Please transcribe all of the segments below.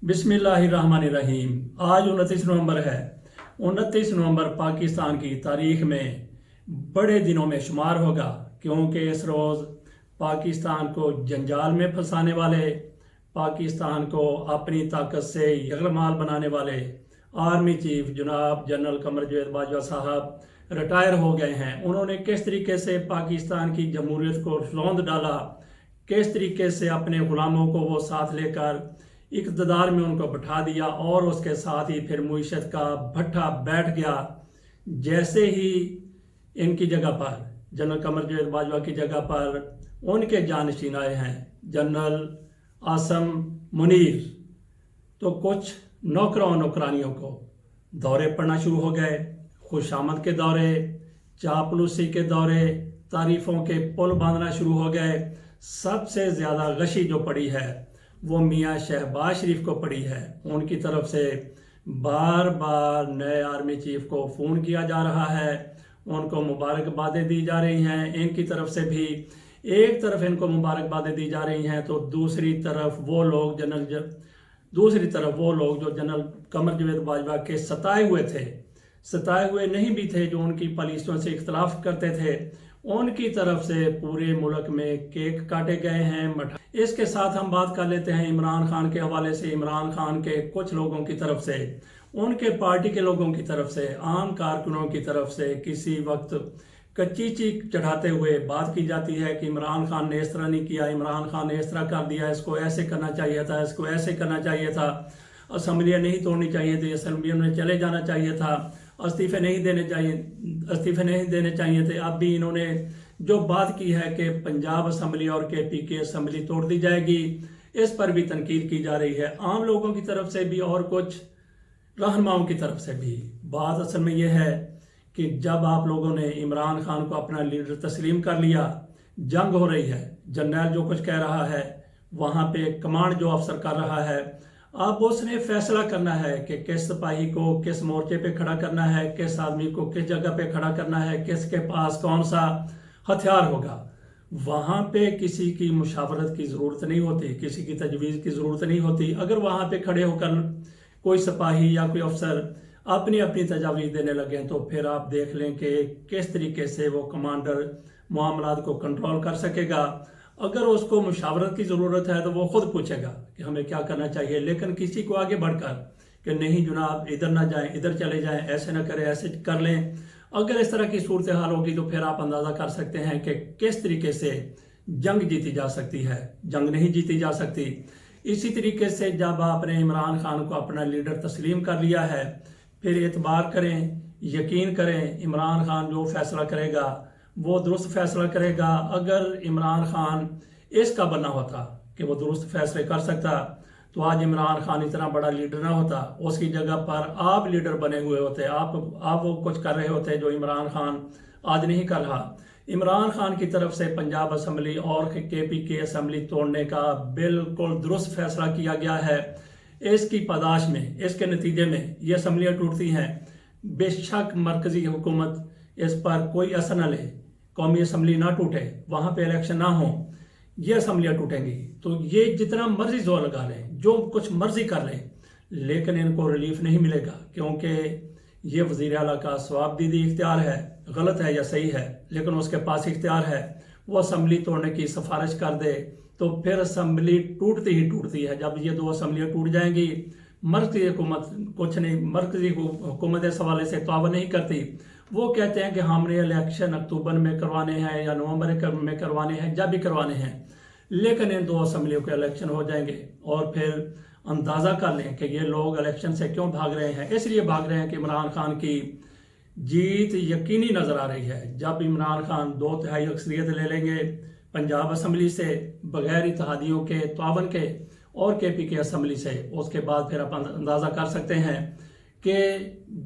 बिस्मिल्लाहिर्रहमानिर्रहीम। आज 29 नवंबर है। 29 नवंबर पाकिस्तान की तारीख में बड़े दिनों में शुमार होगा, क्योंकि इस रोज़ पाकिस्तान को जंजाल में फंसाने वाले, पाकिस्तान को अपनी ताकत से यगमाल बनाने वाले आर्मी चीफ जनाब जनरल कमर जावेद बाजवा साहब रिटायर हो गए हैं। उन्होंने किस तरीके से पाकिस्तान की जमहूरियत को रौंद डाला, किस तरीके से अपने गुलामों को वो साथ लेकर इक़्तिदार में उनको बैठा दिया और उसके साथ ही फिर मुईशत का भट्ठा बैठ गया। जैसे ही इनकी जगह पर जनरल कमर जावेद बाजवा की जगह पर उनके जानशीन आए हैं जनरल आसम मुनीर, तो कुछ नौकरों नौकरानियों को दौरे पड़ना शुरू हो गए। खुशामद के दौरे, चापलूसी के दौरे, तारीफ़ों के पुल बांधना शुरू हो गए। सबसे ज़्यादा गशी जो पड़ी है वो मियाँ शहबाज शरीफ को पड़ी है। उनकी तरफ से बार बार नए आर्मी चीफ को फ़ोन किया जा रहा है, उनको मुबारकबादें दी जा रही हैं। इनकी तरफ से भी एक तरफ इनको मुबारकबादें दी जा रही हैं, तो दूसरी तरफ वो लोग जो जनरल कमर जावेद बाजवा के सताए हुए नहीं भी थे, जो उनकी पॉलिसियों से इख्तलाफ करते थे, उनकी तरफ से पूरे मुल्क में केक काटे गए हैं। इसके साथ हम बात कर लेते हैं इमरान खान के हवाले से। इमरान खान के कुछ लोगों की तरफ से, उनके पार्टी के लोगों की तरफ से, आम कारकुनों की तरफ से किसी वक्त कच्ची चीख चढ़ाते हुए बात की जाती है कि इमरान खान ने इस तरह नहीं किया, इमरान खान ने इस तरह कर दिया, इसको ऐसे करना चाहिए था, इसको ऐसे करना चाहिए था, असम्बलियाँ नहीं तोड़नी चाहिए थी, असम्बलियों में चले जाना चाहिए था, इस्तीफे नहीं देने चाहिए थे। अब भी इन्होंने जो बात की है कि पंजाब असम्बली और केपी की असम्बली तोड़ दी जाएगी, इस पर भी तनकीद की जा रही है, आम लोगों की तरफ से भी और कुछ रहनुमाओं की तरफ से भी। बात असल में यह है कि जब आप लोगों ने इमरान खान को अपना लीडर तस्लीम कर लिया, जंग हो रही है, जनरल जो कुछ कह रहा है, वहाँ पे कमांड जो अफसर कर रहा है, अब उसने फैसला करना है कि किस सिपाही को किस मोर्चे पे खड़ा करना है, किस आदमी को किस जगह पे खड़ा करना है, किसके पास कौन सा हथियार होगा। वहाँ पे किसी की मुशावरत की ज़रूरत नहीं होती, किसी की तजवीज़ की ज़रूरत नहीं होती। अगर वहाँ पे खड़े होकर कोई सिपाही या कोई अफसर अपनी अपनी तजावीज़ देने लगे, तो फिर आप देख लें कि किस तरीके से वो कमांडर मामलात को कंट्रोल कर सकेगा। अगर उसको मुशावरत की ज़रूरत है तो वो खुद पूछेगा कि हमें क्या करना चाहिए, लेकिन किसी को आगे बढ़कर कि नहीं जनाब इधर ना जाएं, इधर चले जाएं, ऐसे ना करें, ऐसे कर लें, अगर इस तरह की सूरत हाल होगी तो फिर आप अंदाज़ा कर सकते हैं कि किस तरीके से जंग जीती जा सकती है। जंग नहीं जीती जा सकती। इसी तरीके से जब आपने इमरान खान को अपना लीडर तस्लीम कर लिया है, फिर एतबार करें, यकीन करें, इमरान खान जो फैसला करेगा वो दुरुस्त फैसला करेगा। अगर इमरान खान इसका बना होता कि वो दुरुस्त फैसले कर सकता, तो आज इमरान खान इतना बड़ा लीडर ना होता, उसकी जगह पर आप लीडर बने हुए होते, आप वो कुछ कर रहे होते जो इमरान खान आज नहीं कर रहा। इमरान खान की तरफ से पंजाब असम्बली और केपी की असम्बली तोड़ने का बिल्कुल दुरुस्त फैसला किया गया है। इसकी पादाश में, इसके नतीजे में ये असम्बलियाँ टूटती हैं। बेशक मरकजी हुकूमत इस पर कोई असर न ले, कौमी असम्बली ना टूटे, वहाँ पे इलेक्शन ना हो, ये असम्बलियाँ टूटेंगी, तो ये जितना मर्जी जोर लगा लें, जो कुछ मर्जी कर लें, लेकिन इनको रिलीफ नहीं मिलेगा, क्योंकि ये वज़ीर आला का सवाब दीदी इख्तियार है, गलत है या सही है, लेकिन उसके पास इख्तियार है। वो असम्बली तोड़ने की सिफारिश कर दे तो फिर असम्बली टूटती ही टूटती है। जब ये दो असम्बलियाँ टूट जाएंगी, मरकजी हुकूमत कुछ नहीं, मरकजी हुकूमत इस हवाले से तावन नहीं करती। वो कहते हैं कि हमने इलेक्शन अक्टूबर में करवाने हैं या नवंबर में करवाने हैं, जब भी करवाने हैं, लेकिन इन दो असम्बलियों के इलेक्शन हो जाएंगे। और फिर अंदाज़ा कर लें कि ये लोग इलेक्शन से क्यों भाग रहे हैं। इसलिए भाग रहे हैं कि इमरान खान की जीत यकीनी नज़र आ रही है। जब इमरान खान 2/3 अक्सरियत ले लेंगे पंजाब असम्बली से, बगैर इत्तेहादियों के तावन के और केपी की असम्बली से, उसके बाद फिर आप अंदाज़ा कर सकते हैं कि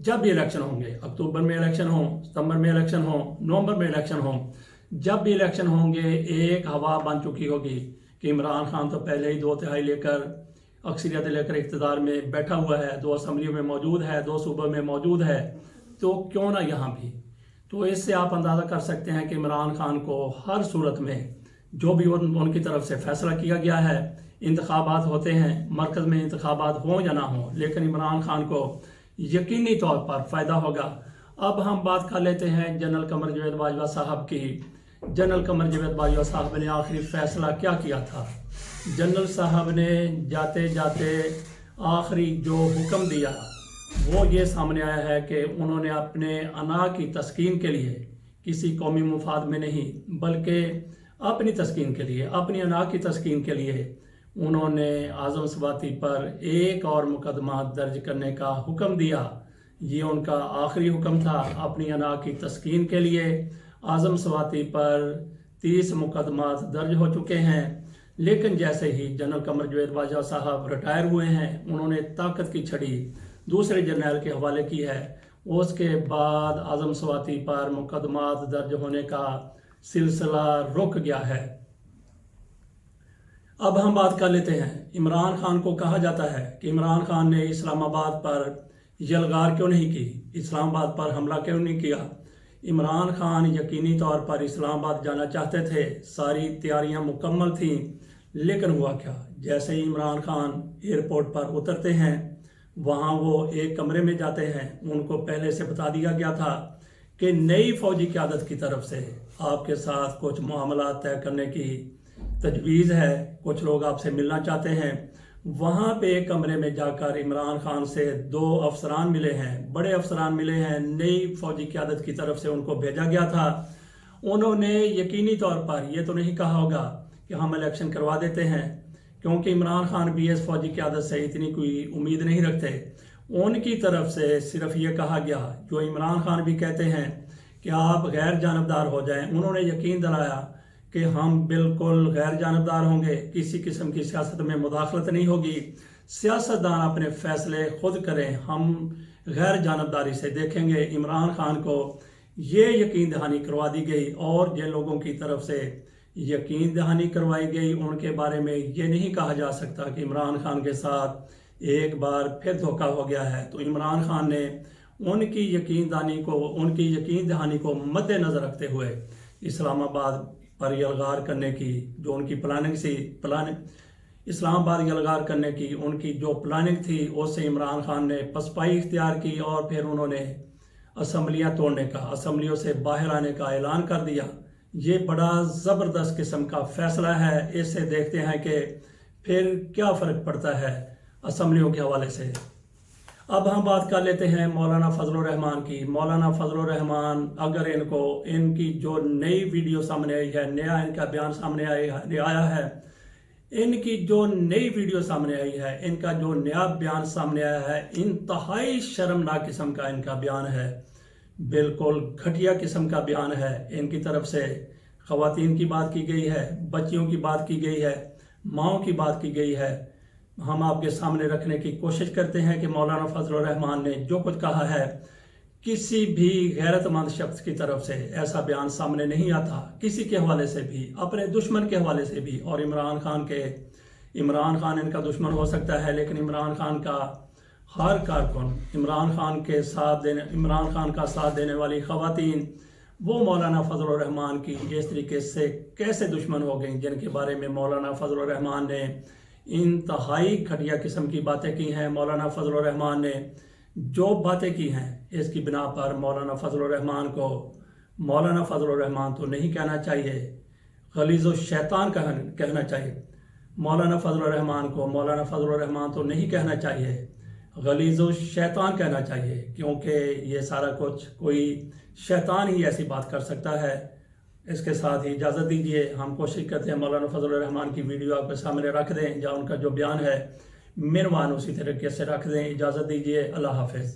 जब भी इलेक्शन होंगे, अक्टूबर में इलेक्शन हो, सितंबर में इलेक्शन हो, नवंबर में इलेक्शन हो, जब भी इलेक्शन होंगे, एक हवा बन चुकी होगी कि इमरान खान तो पहले ही 2/3 लेकर अक्सरियत लेकर इक़्तिदार में बैठा हुआ है, 2 असम्बलियों में मौजूद है, 2 सूबों में मौजूद है, तो क्यों ना यहाँ भी। तो इससे आप अंदाज़ा कर सकते हैं कि इमरान खान को हर सूरत में जो भी उनकी तरफ से फैसला किया गया है, इंतखाबात होते हैं, मरकज़ में इंतखाबात हों या ना हों, लेकिन इमरान खान को यकीनी तौर पर फ़ायदा होगा। अब हम बात कर लेते हैं जनरल कमर जावेद बाजवा साहब की। जनरल कमर जावेद बाजवा साहब ने आखिरी फैसला क्या किया था? जनरल साहब ने जाते जाते आखिरी जो हुक्म दिया वो ये सामने आया है कि उन्होंने अपने अना की तस्कीन के लिए, किसी कौमी मुफाद में नहीं बल्कि अपनी तस्कीन के लिए, अपनी अना की तस्कीन के लिए उन्होंने आज़म स्वाति पर एक और मुकदमा दर्ज करने का हुक्म दिया। ये उनका आखिरी हुक्म था। अपनी अना की तस्कीन के लिए आज़म स्वाति पर 30 मुकदमा दर्ज हो चुके हैं, लेकिन जैसे ही जनरल कमर जावेद बाजवा साहब रिटायर हुए हैं, उन्होंने ताकत की छड़ी दूसरे जर्नल के हवाले की है। उसके बाद आज़म स्वाति पर मुकदमात दर्ज होने का सिलसिला रुक गया है। अब हम बात कर लेते हैं, इमरान खान को कहा जाता है कि इमरान खान ने इस्लामाबाद पर यलगार क्यों नहीं की, इस्लामाबाद पर हमला क्यों नहीं किया। इमरान खान यकीनी तौर पर इस्लामाबाद जाना चाहते थे, सारी तैयारियां मुकम्मल थीं, लेकिन हुआ क्या, जैसे ही इमरान खान एयरपोर्ट पर उतरते हैं, वहाँ वो एक कमरे में जाते हैं। उनको पहले से बता दिया गया था कि नई फौजी क़यादत की तरफ से आपके साथ कुछ मामला तय करने की तजवीज़ है, कुछ लोग आपसे मिलना चाहते हैं। वहाँ पे एक कमरे में जाकर इमरान खान से 2 अफसरान मिले हैं, बड़े अफसरान मिले हैं, नई फौजी क़यादत की तरफ से उनको भेजा गया था। उन्होंने यकीनी तौर पर यह तो नहीं कहा होगा कि हम इलेक्शन करवा देते हैं, क्योंकि इमरान खान भी इस फौजी क़यादत से इतनी कोई उम्मीद नहीं रखते। उनकी तरफ से सिर्फ ये कहा गया, जो इमरान खान भी कहते हैं कि आप गैर जानबदार हो जाएं। उन्होंने यकीन दिलाया कि हम बिल्कुल गैर जानबदार होंगे, किसी किस्म की सियासत में मुदाखलत नहीं होगी, सियासतदान अपने फैसले खुद करें, हम गैर जानबदारी से देखेंगे। इमरान खान को ये यकीन दहानी करवा दी गई, और जिन लोगों की तरफ से यकीन दहानी करवाई गई उनके बारे में ये नहीं कहा जा सकता कि इमरान खान के साथ एक बार फिर धोखा हो गया है। तो इमरान खान ने उनकी यकीन दहानी को मद्देनज़र रखते हुए इस्लामाबाद पर यलगार करने की जो उनकी इस्लामाबाद यलगार करने की उनकी जो प्लानिंग थी, उससे इमरान खान ने पसपाई इख्तियार की और फिर उन्होंने असम्बलियाँ तोड़ने का, असम्बलियों से बाहर आने का ऐलान कर दिया। ये बड़ा ज़बरदस्त किस्म का फ़ैसला है। इससे देखते हैं कि फिर क्या फ़र्क पड़ता है असम्बलियों के हवाले से। अब हम बात कर लेते हैं मौलाना फजलुर रहमान की। मौलाना फजलुर रहमान, अगर इनकी जो नई वीडियो सामने आई है, नया इनका बयान सामने आया है, इनकी जो नई वीडियो सामने आई है, इनका जो नया बयान सामने आया है, इंतहाई शर्मनाक किस्म का इनका बयान है, बिल्कुल घटिया किस्म का बयान है। इनकी तरफ से ख़वातीन की बात की गई है, बच्चियों की बात की गई है, माँओं की बात की गई है। हम आपके सामने रखने की कोशिश करते हैं कि मौलाना फजलुर रहमान ने जो कुछ कहा है, किसी भी गैरतमंद शख्स की तरफ से ऐसा बयान सामने नहीं आता, किसी के हवाले से भी, अपने दुश्मन के हवाले से भी। और इमरान खान इनका दुश्मन हो सकता है, लेकिन इमरान खान का हर कारकुन, इमरान खान का साथ देने वाली ख़वातीन, वो मौलाना फजलुर रहमान की इस तरीके से कैसे दुश्मन हो गई, जिनके बारे में मौलाना फजलुर रहमान ने इंतहाई घटिया किस्म की बातें की हैं। मौलाना फजलुर रहमान ने जो बातें की हैं, इसकी बिना पर मौलाना फजलुर रहमान को मौलाना फजलुर रहमान तो नहीं कहना चाहिए, गलीज़ो शैतान कहना चाहिए। मौलाना फजलुर रहमान को मौलाना फजलुर रहमान तो नहीं कहना चाहिए, गलीज़ो शैतान कहना चाहिए, क्योंकि ये सारा कुछ कोई शैतान ही ऐसी बात कर सकता है। इसके साथ ही इजाज़त दीजिए, हम कोशिश करते हैं मौलाना फजलुर रहमान की वीडियो आपके सामने रख दें, या उनका जो बयान है मिनवान उसी तरीके से रख दें। इजाज़त दीजिए, अल्लाह हाफ़िज़।